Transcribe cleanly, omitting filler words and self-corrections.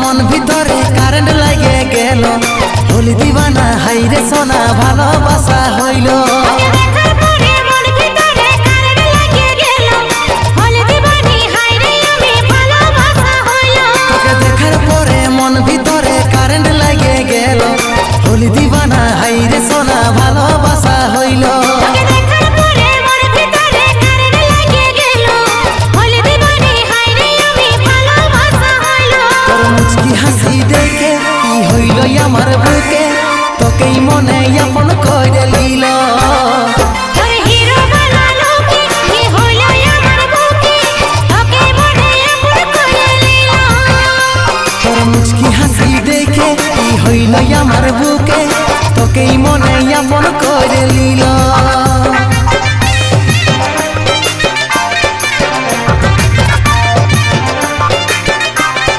মন ভিতরে কারেন্ট লাগে গেল হলি দিবানা হাইরে সোনা ভালোবাসা হইল তোকে দেখার পরে মন ভিতরে কারেন্ট লাগে গেল হলি দিবানা হাইরে সোনা ভালোবাসা হইল আমার বুকে তোকেই মনে আপন করে লিল তোর মুচকি হাসি দেখে কি হইল আমার বুকে তোকেই মনে আপন